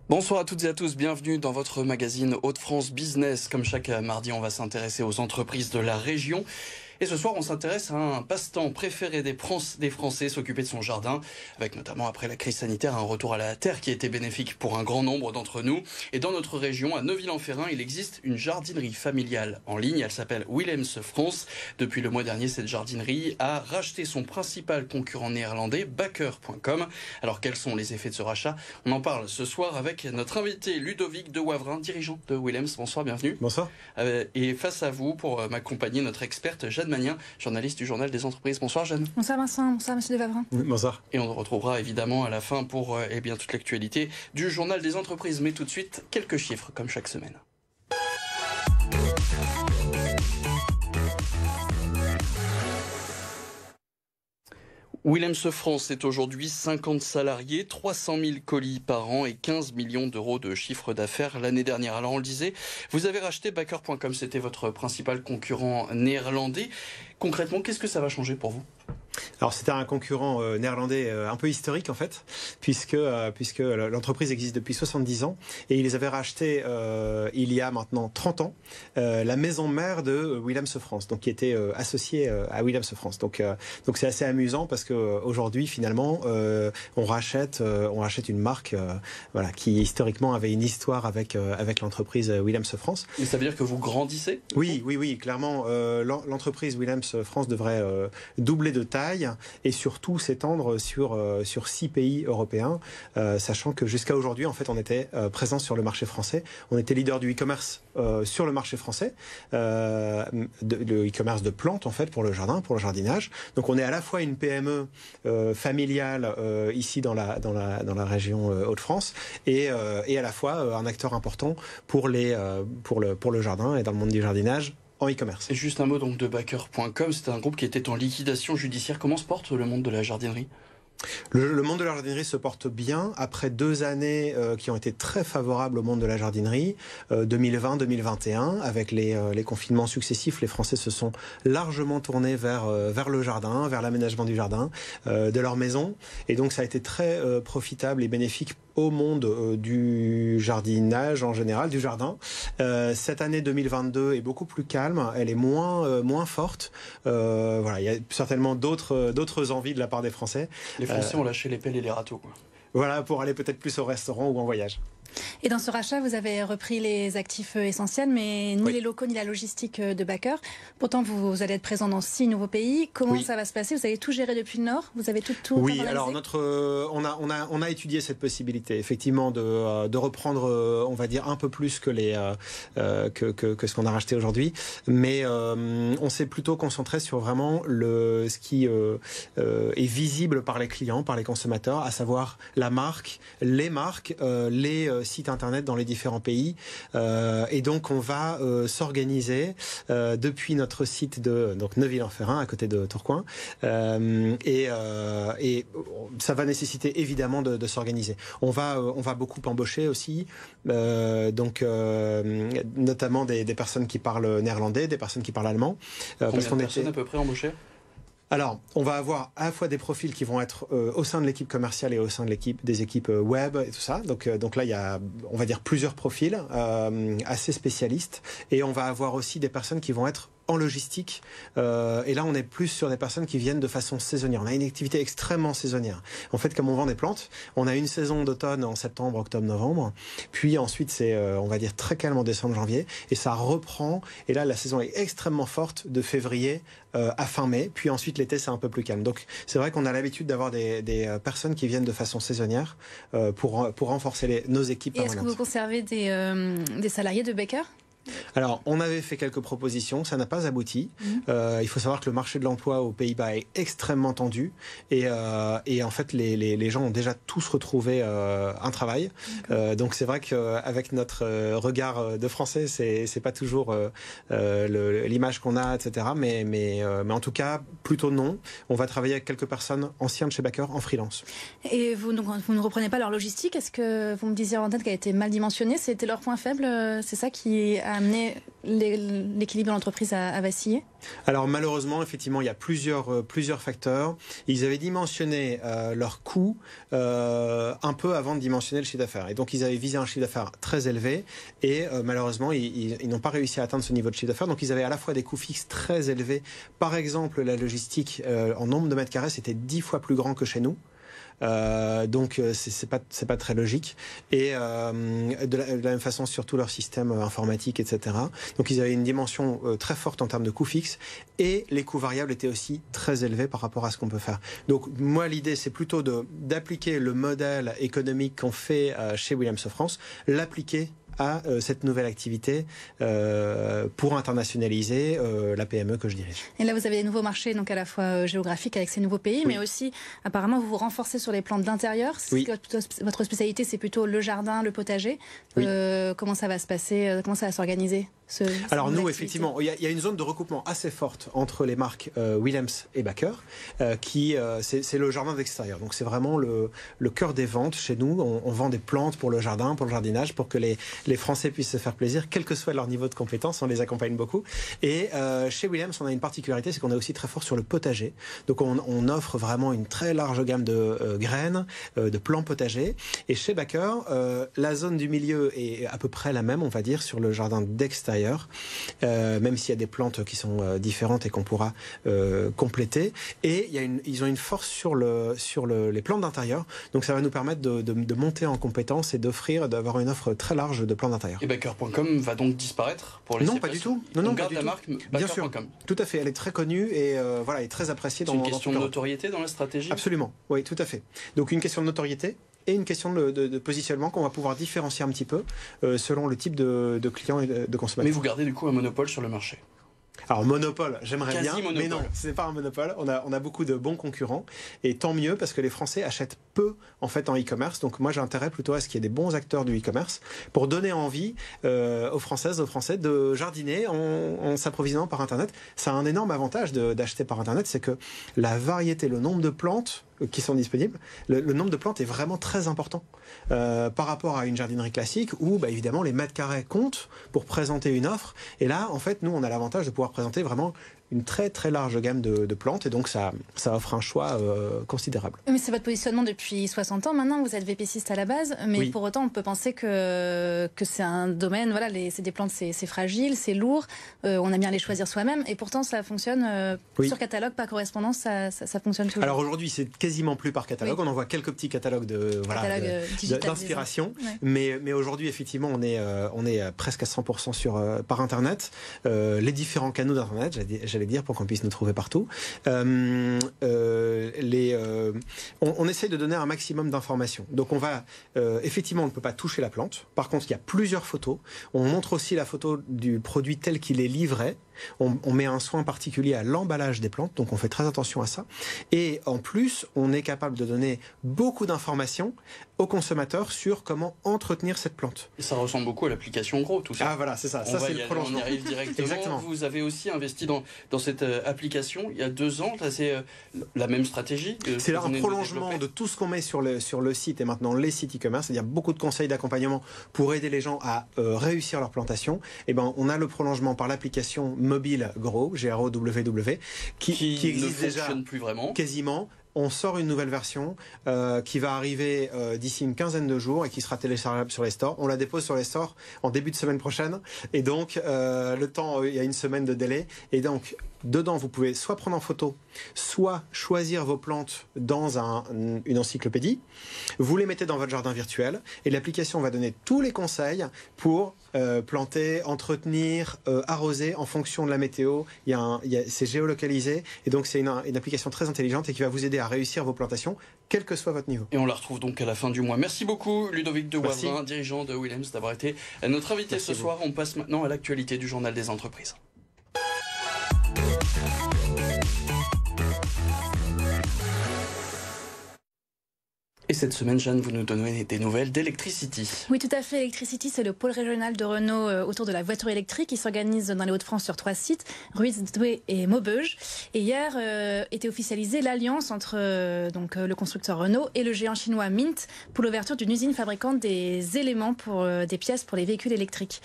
Bonsoir à toutes et à tous, bienvenue dans votre magazine Hauts-de-France Business. Comme chaque mardi, on va s'intéresser aux entreprises de la région. Et ce soir, on s'intéresse à un passe-temps préféré des Français, s'occuper de son jardin, avec notamment après la crise sanitaire un retour à la terre qui a été bénéfique pour un grand nombre d'entre nous. Et dans notre région, à Neuville-en-Ferrain, il existe une jardinerie familiale en ligne. Elle s'appelle Willems France. Depuis le mois dernier, cette jardinerie a racheté son principal concurrent néerlandais, Bakker.com. Alors quels sont les effets de ce rachat? On en parle ce soir avec notre invité Ludovic de Wavrin, dirigeant de Willems. Bonsoir, bienvenue. Bonsoir. Et face à vous, pour m'accompagner, notre experte Jeanne Magnien, journaliste du Journal des Entreprises. Bonsoir Jeanne. Bonsoir Vincent, bonsoir Monsieur de Wavrin. Bonsoir. Et on nous retrouvera évidemment à la fin pour toute l'actualité du Journal des Entreprises. Mais tout de suite, quelques chiffres comme chaque semaine. Willems France est aujourd'hui 50 salariés, 300 000 colis par an et 15 millions d'euros de chiffre d'affaires l'année dernière. Alors on le disait, vous avez racheté Bakker.com, c'était votre principal concurrent néerlandais. Concrètement, qu'est-ce que ça va changer pour vous ? Alors c'était un concurrent néerlandais un peu historique en fait, puisque l'entreprise existe depuis 70 ans et ils les avaient rachetés il y a maintenant 30 ans la maison mère de Willems France, donc qui était associée à Willems France. Donc c'est assez amusant parce que aujourd'hui finalement on rachète une marque qui historiquement avait une histoire avec l'entreprise Willems France. Et ça veut dire que vous grandissez ? Oui, clairement l'entreprise Willems France devrait doubler de taille et surtout s'étendre sur 6 pays européens, sachant que jusqu'à aujourd'hui, en fait, on était présent sur le marché français. On était leader du e-commerce sur le marché français, le e-commerce de plantes, en fait, pour le jardin, pour le jardinage. Donc, on est à la fois une PME familiale ici dans la région Hauts-de-France et à la fois un acteur important pour le jardin et dans le monde du jardinage en e-commerce. Et juste un mot donc de Bakker.com, c'était un groupe qui était en liquidation judiciaire. Comment se porte le monde de la jardinerie ? Le monde de la jardinerie se porte bien après 2 années qui ont été très favorables au monde de la jardinerie, 2020-2021, avec les confinements successifs. Les Français se sont largement tournés vers le jardin, vers l'aménagement du jardin, de leur maison. Et donc ça a été très profitable et bénéfique au monde du jardinage en général, du jardin. Cette année 2022 est beaucoup plus calme, elle est moins forte. Il y a certainement d'autres envies de la part des Français. Les Français ont lâché les pelles et les râteaux, quoi. Voilà, pour aller peut-être plus au restaurant ou en voyage. Et dans ce rachat, vous avez repris les actifs essentiels, mais ni les locaux ni la logistique de Bakker. Pourtant, vous allez être présent dans 6 nouveaux pays. Comment ça va se passer? Vous avez tout géré depuis le Nord? Vous avez tout Oui, alors on a étudié cette possibilité, effectivement, de reprendre, on va dire, un peu plus que ce qu'on a racheté aujourd'hui. Mais on s'est plutôt concentré sur vraiment ce qui est visible par les clients, par les consommateurs, à savoir la marque, les marques, les sites internet dans les différents pays. Et donc on va s'organiser depuis notre site de Neuville-en-Ferrain à côté de Tourcoing. Et ça va nécessiter évidemment de s'organiser. On va beaucoup embaucher aussi, notamment des personnes qui parlent néerlandais, des personnes qui parlent allemand. Combien de personnes à peu près embauchées ? Alors, on va avoir à la fois des profils qui vont être au sein de l'équipe commerciale et au sein de des équipes web et tout ça. Donc là, il y a, on va dire, plusieurs profils assez spécialistes. Et on va avoir aussi des personnes qui vont être en logistique. Et là, on est plus sur des personnes qui viennent de façon saisonnière. On a une activité extrêmement saisonnière. En fait, comme on vend des plantes, on a une saison d'automne en septembre, octobre, novembre. Puis ensuite, c'est, on va dire, très calme en décembre, janvier. Et ça reprend. Et là, la saison est extrêmement forte de février à fin mai. Puis ensuite, l'été, c'est un peu plus calme. Donc, c'est vrai qu'on a l'habitude d'avoir des personnes qui viennent de façon saisonnière pour renforcer nos équipes. Et est-ce que vous conservez des salariés de Bakker ? Alors, on avait fait quelques propositions, ça n'a pas abouti. Il faut savoir que le marché de l'emploi aux Pays-Bas est extrêmement tendu et en fait, les gens ont déjà tous retrouvé un travail. Donc, c'est vrai qu'avec notre regard de Français, c'est pas toujours l'image qu'on a, etc. Mais en tout cas, plutôt non. On va travailler avec quelques personnes anciennes de chez Bakker en freelance. Et vous ne reprenez pas leur logistique? Est-ce que vous me disiez en tête qu'elle a été mal dimensionnée? C'était leur point faible? C'est ça qui a amené l'équilibre de l'entreprise a vacillé? Alors malheureusement, effectivement, il y a plusieurs facteurs. Ils avaient dimensionné leurs coûts un peu avant de dimensionner le chiffre d'affaires. Et donc ils avaient visé un chiffre d'affaires très élevé et malheureusement, ils n'ont pas réussi à atteindre ce niveau de chiffre d'affaires. Donc ils avaient à la fois des coûts fixes très élevés. Par exemple, la logistique en nombre de mètres carrés, c'était 10 fois plus grand que chez nous. Donc c'est pas très logique et de la même façon sur tout leur système informatique, etc. Donc ils avaient une dimension très forte en termes de coûts fixes et les coûts variables étaient aussi très élevés par rapport à ce qu'on peut faire. Donc moi l'idée c'est plutôt d'appliquer le modèle économique qu'on fait chez Williams France, l'appliquer à cette nouvelle activité pour internationaliser la PME que je dirige. Et là, vous avez des nouveaux marchés, donc à la fois géographiques avec ces nouveaux pays, mais aussi, apparemment, vous vous renforcez sur les plans d'intérieur. Oui. Votre spécialité, c'est plutôt le jardin, le potager. Oui. Comment ça va se passer? Comment ça va s'organiser? Alors nous, effectivement, il y a une zone de recoupement assez forte entre les marques Williams et Baker, c'est le jardin d'extérieur. Donc c'est vraiment le cœur des ventes chez nous. On vend des plantes pour le jardin, pour le jardinage, pour que les Français puissent se faire plaisir, quel que soit leur niveau de compétence. On les accompagne beaucoup. Et chez Williams, on a une particularité, c'est qu'on est aussi très fort sur le potager. Donc on offre vraiment une très large gamme de graines, de plants potagers. Et chez Baker, la zone du milieu est à peu près la même, on va dire, sur le jardin d'extérieur. Même s'il y a des plantes qui sont différentes et qu'on pourra compléter. Et ils ont une force sur les plantes d'intérieur. Donc ça va nous permettre de monter en compétences et d'avoir une offre très large de plantes d'intérieur. Et Baker.com va donc disparaître pour les Non, pas du tout. On garde la marque Baker.com. Bien sûr. Tout à fait. Elle est très connue et voilà, elle est très appréciée. C'est une question de notoriété dans la stratégie? Absolument. Oui, tout à fait. Donc une question de notoriété et une question de positionnement qu'on va pouvoir différencier un petit peu selon le type de clients et de consommateurs. Mais vous gardez du coup un monopole sur le marché? Alors monopole, j'aimerais bien, monopole. Mais non, ce n'est pas un monopole. On a beaucoup de bons concurrents et tant mieux parce que les Français achètent peu en fait en e-commerce. Donc moi j'ai intérêt plutôt à ce qu'il y ait des bons acteurs du e-commerce pour donner envie aux Françaises, aux Français de jardiner en s'approvisionnant par Internet. Ça a un énorme avantage d'acheter par Internet, c'est que la variété, le nombre de plantes qui sont disponibles, le nombre de plantes est vraiment très important par rapport à une jardinerie classique où évidemment les mètres carrés comptent pour présenter une offre. Et là en fait nous on a l'avantage de pouvoir présenter vraiment une très très large gamme de plantes et donc ça offre un choix considérable. Mais c'est votre positionnement depuis 60 ans maintenant, vous êtes VPCiste à la base, mais oui. Pour autant on peut penser que c'est un domaine, voilà, c'est des plantes, c'est fragile, c'est lourd, on aime bien les choisir soi-même et pourtant ça fonctionne sur catalogue, par correspondance, ça fonctionne toujours. Alors aujourd'hui c'est quasiment plus par catalogue, on envoie quelques petits catalogues d'inspiration, mais aujourd'hui effectivement on est presque à 100% par Internet, les différents canaux d'Internet, j'allais dire, pour qu'on puisse nous trouver partout. On essaie de donner un maximum d'informations. Donc on va, effectivement, on ne peut pas toucher la plante. Par contre, il y a plusieurs photos. On montre aussi la photo du produit tel qu'il est livré. On met un soin particulier à l'emballage des plantes, donc on fait très attention à ça. Et en plus, on est capable de donner beaucoup d'informations aux consommateurs sur comment entretenir cette plante. Et ça ressemble beaucoup à l'application Gros, tout ça. Ah voilà, c'est ça. Ça c'est le prolongement. On y arrive directement. Exactement. Vous avez aussi investi dans cette application il y a 2 ans. Là, c'est la même stratégie. C'est là un prolongement de tout ce qu'on met sur le site et maintenant les sites e-commerce, c'est-à-dire beaucoup de conseils d'accompagnement pour aider les gens à réussir leur plantation. Et on a le prolongement par l'application mobile Grow, G-R-O-W-W, qui existe déjà plus vraiment. Quasiment. On sort une nouvelle version qui va arriver d'ici une quinzaine de jours et qui sera téléchargeable sur les stores. On la dépose sur les stores en début de semaine prochaine. Et donc, il y a une semaine de délai. Et donc, dedans, vous pouvez soit prendre en photo, soit choisir vos plantes dans une encyclopédie. Vous les mettez dans votre jardin virtuel et l'application va donner tous les conseils pour planter, entretenir, arroser en fonction de la météo. C'est géolocalisé et donc c'est une application très intelligente et qui va vous aider à réussir vos plantations, quel que soit votre niveau. Et on la retrouve donc à la fin du mois. Merci beaucoup Ludovic de Wavrin, dirigeant de Williams, d'avoir été notre invité ce soir. On passe maintenant à l'actualité du Journal des entreprises. Et cette semaine, Jeanne, vous nous donnez des nouvelles d'Electricity. Oui, tout à fait. Electricity, c'est le pôle régional de Renault autour de la voiture électrique. Il s'organise dans les Hauts-de-France sur 3 sites, Ruitz, Douai et Maubeuge. Et hier était officialisée l'alliance entre le constructeur Renault et le géant chinois Mint pour l'ouverture d'une usine fabricante des éléments pour des pièces pour les véhicules électriques.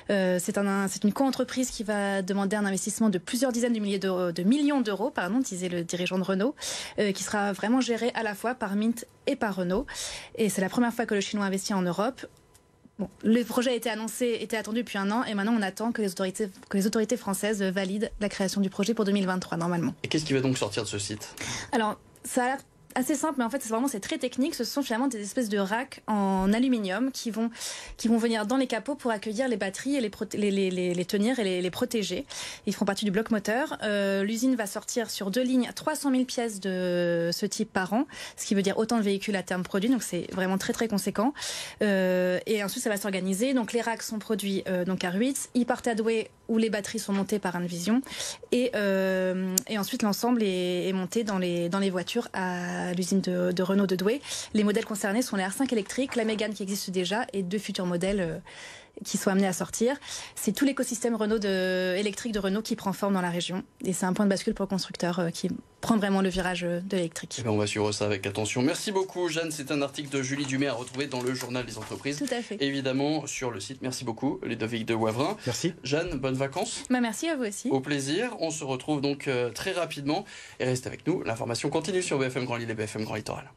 C'est une co-entreprise qui va demander un investissement de plusieurs dizaines de millions d'euros, disait le dirigeant de Renault, qui sera vraiment géré à la fois par Mint et par Renault. Et c'est la première fois que le Chinois investit en Europe. Bon, le projet a été annoncé, était attendu depuis 1 an, et maintenant on attend que les autorités françaises valident la création du projet pour 2023 normalement. Et qu'est-ce qui va donc sortir de ce site? Alors, ça a l'air assez simple, mais en fait c'est très technique. Ce sont finalement des espèces de racks en aluminium qui vont venir dans les capots pour accueillir les batteries et les tenir et les protéger. Ils feront partie du bloc moteur. L'usine va sortir sur 2 lignes 300 000 pièces de ce type par an, ce qui veut dire autant de véhicules à terme produits, donc c'est vraiment très très conséquent. Et ensuite ça va s'organiser. Donc les racks sont produits à Ruitz, ils partent à Douai où les batteries sont montées par Envision et ensuite l'ensemble est monté dans les voitures à l'usine de Renault de Douai. Les modèles concernés sont les R5 électriques, la Mégane qui existe déjà et 2 futurs modèles qui sont amenés à sortir. C'est tout l'écosystème électrique de Renault qui prend forme dans la région et c'est un point de bascule pour le constructeur qui prend vraiment le virage de l'électrique. On va suivre ça avec attention. Merci beaucoup Jeanne, c'est un article de Julie Dumais à retrouver dans le journal des entreprises. Tout à fait. Évidemment sur le site. Merci beaucoup Ludovic de Wavrin. Merci. Jeanne, bonnes vacances. Merci à vous aussi. Au plaisir. On se retrouve donc très rapidement et reste avec nous. L'information continue sur BFM Grand Lille et BFM Grand Littoral.